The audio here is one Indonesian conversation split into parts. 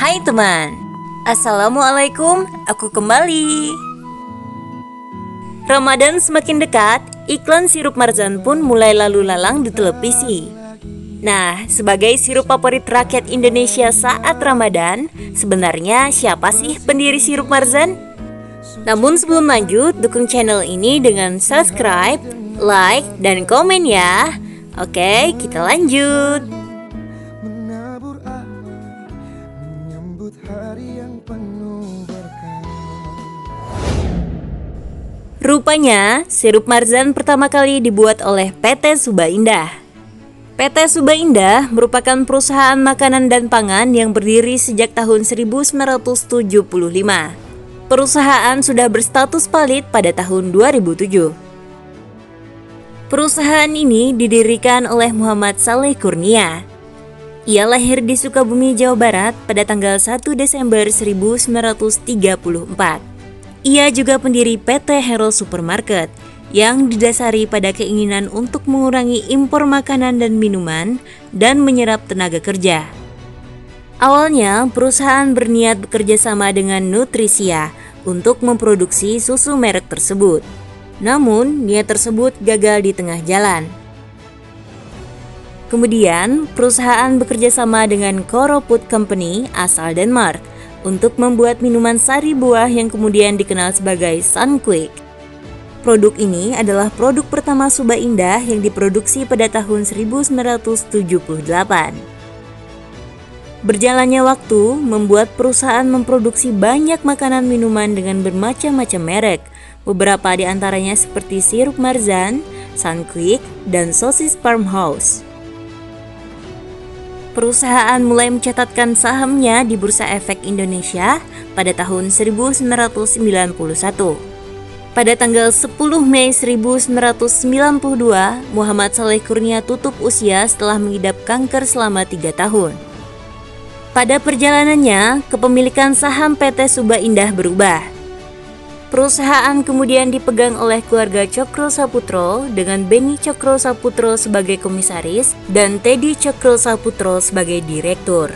Hai teman, Assalamualaikum, aku kembali. Ramadan semakin dekat, iklan sirup Marzan pun mulai lalu lalang di televisi. Nah, sebagai sirup favorit rakyat Indonesia saat Ramadan, sebenarnya siapa sih pendiri sirup Marzan? Namun sebelum lanjut, dukung channel ini dengan subscribe, like, dan komen ya. Oke, kita lanjut. Rupanya, sirup Marzan pertama kali dibuat oleh PT Suba Indah. PT Suba Indah merupakan perusahaan makanan dan pangan yang berdiri sejak tahun 1975. Perusahaan sudah berstatus valid pada tahun 2007. Perusahaan ini didirikan oleh Muhammad Saleh Kurnia. Ia lahir di Sukabumi, Jawa Barat pada tanggal 1 Desember 1934. Ia juga pendiri PT Hero Supermarket yang didasari pada keinginan untuk mengurangi impor makanan dan minuman dan menyerap tenaga kerja. Awalnya, perusahaan berniat bekerja sama dengan Nutrisia untuk memproduksi susu merek tersebut. Namun, niat tersebut gagal di tengah jalan. Kemudian, perusahaan bekerja sama dengan Koro Food Company asal Denmark untuk membuat minuman sari buah yang kemudian dikenal sebagai Sunquick. Produk ini adalah produk pertama Suba Indah yang diproduksi pada tahun 1978. Berjalannya waktu membuat perusahaan memproduksi banyak makanan minuman dengan bermacam-macam merek, beberapa di antaranya seperti sirup Marzan, Sunquick, dan sosis Farmhouse. Perusahaan mulai mencatatkan sahamnya di Bursa Efek Indonesia pada tahun 1991. Pada tanggal 10 Mei 1992, Muhammad Saleh Kurnia tutup usia setelah mengidap kanker selama 3 tahun. Pada perjalanannya, kepemilikan saham PT Suba Indah berubah. Perusahaan kemudian dipegang oleh keluarga Cokro Saputro dengan Beni Cokro Saputro sebagai komisaris dan Teddy Cokro Saputro sebagai direktur.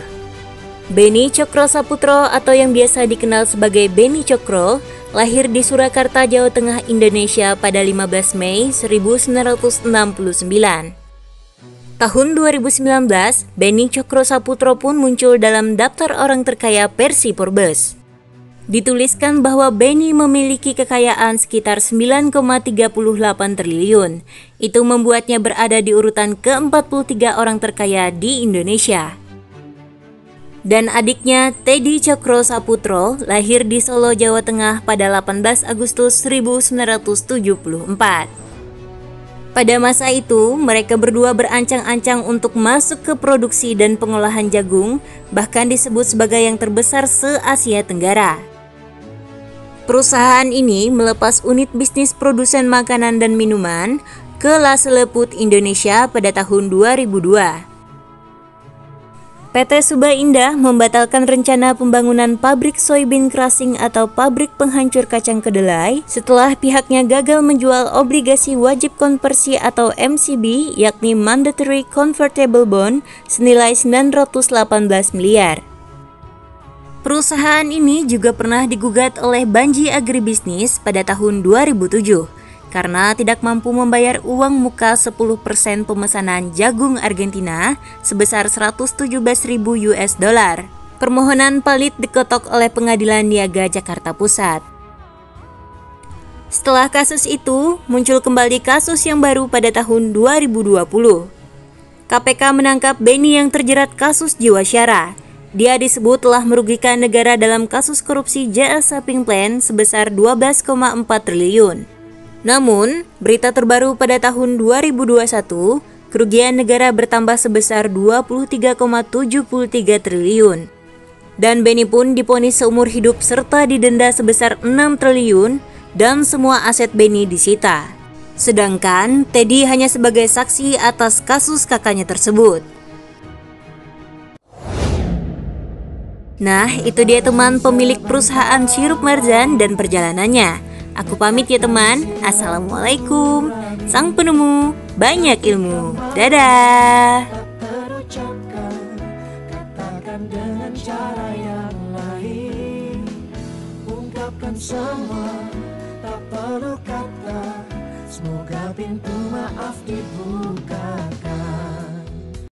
Beni Cokro Saputro atau yang biasa dikenal sebagai Beni Cokro lahir di Surakarta, Jawa Tengah, Indonesia pada 15 Mei 1969. Tahun 2019, Beni Cokro Saputro pun muncul dalam daftar orang terkaya versi Forbes. Dituliskan bahwa Beni memiliki kekayaan sekitar 9,38 triliun. Itu membuatnya berada di urutan ke-43 orang terkaya di Indonesia. Dan adiknya Teddy Cokro Saputro lahir di Solo, Jawa Tengah pada 18 Agustus 1974. Pada masa itu, mereka berdua berancang-ancang untuk masuk ke produksi dan pengolahan jagung, bahkan disebut sebagai yang terbesar se-Asia Tenggara. Perusahaan ini melepas unit bisnis produsen makanan dan minuman ke Lasele Food Indonesia pada tahun 2002. PT Suba Indah membatalkan rencana pembangunan pabrik soybean crushing atau pabrik penghancur kacang kedelai setelah pihaknya gagal menjual obligasi wajib konversi atau MCB, yakni Mandatory Convertible Bond, senilai 918 miliar. Perusahaan ini juga pernah digugat oleh Banji Agribisnis pada tahun 2007 karena tidak mampu membayar uang muka 10% pemesanan jagung Argentina sebesar 117.000 US dollar. Permohonan palit diketok oleh Pengadilan Niaga Jakarta Pusat. Setelah kasus itu, muncul kembali kasus yang baru pada tahun 2020. KPK menangkap Beni yang terjerat kasus Jiwasraya. Dia disebut telah merugikan negara dalam kasus korupsi JS Sapping Plan sebesar 12,4 triliun. Namun, berita terbaru pada tahun 2021, kerugian negara bertambah sebesar 23,73 triliun. Dan Beni pun divonis seumur hidup serta didenda sebesar 6 triliun dan semua aset Beni disita. Sedangkan Teddy hanya sebagai saksi atas kasus kakaknya tersebut. Nah, itu dia teman pemilik perusahaan sirup Marzan dan perjalanannya. Aku pamit ya teman. Assalamualaikum. Sang penemu banyak ilmu. Dadah. lupakan dengan cara yang lain. Ungkapkan semua, tak perlu kata. Semoga pintu maaf dibukakan.